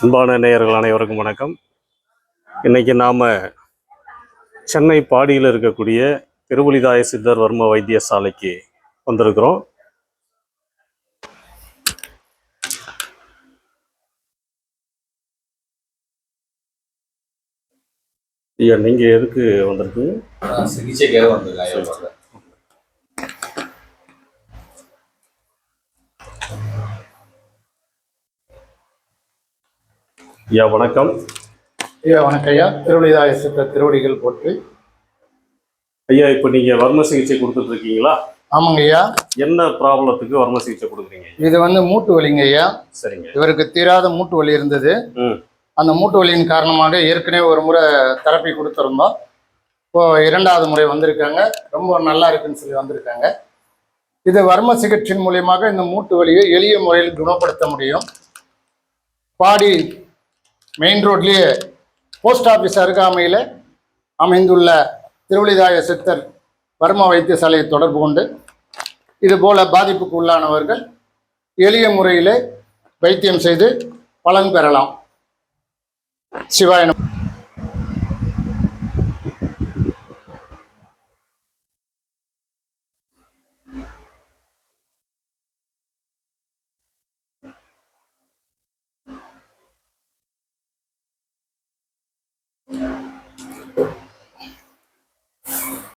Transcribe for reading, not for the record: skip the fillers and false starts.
அன்பான நேயர்கள் அனைவருக்கும் வணக்கம். இன்னைக்கு நாம சென்னை பாடியில் இருக்கக்கூடிய திருவலிதாய சித்தர் வர்ம வைத்தியசாலைக்கு வந்திருக்கிறோம். ஐயா, நீங்க எதுக்கு வந்திருக்கீங்க? சிகிச்சைக்காக வந்திருக்காங்க. ஐயா வணக்கம். ஐயா வணக்கம் ஐயா. திருவலிதாய சித்தர் திருவடிகள் போட்டு. ஐயா, இப்போ நீங்க வர்ம சிகிச்சை கொடுத்துட்டு இருக்கீங்களா? ஆமாங்க ஐயா. என்ன ப்ராப்ளத்துக்கு வர்ம சிகிச்சை கொடுக்குறீங்க? இது மூட்டு வலிங்க ஐயா. சரிங்க. இவருக்கு தீராத மூட்டு வலி இருந்தது. அந்த மூட்டு வலியின் காரணமாக ஏற்கனவே ஒரு முறை தெரப்பி கொடுத்துருந்தோம். இப்போ 2வது முறை வந்திருக்காங்க. ரொம்ப நல்லா இருக்குன்னு சொல்லி வந்திருக்காங்க. இது வர்ம சிகிச்சையின் மூலியமாக இந்த மூட்டு வலியை எளிய முறையில் குணப்படுத்த முடியும். பாடி மெயின் ரோட்லேயே போஸ்ட் ஆஃபீஸ் அருகாமையில் அமைந்துள்ள திருவலிதாய சித்தர் வர்ம வைத்தியசாலையை தொடர்பு கொண்டு இதுபோல பாதிப்புக்கு உள்ளானவர்கள் எளிய முறையில் வைத்தியம் செய்து பலன் பெறலாம். சிவாய நமः.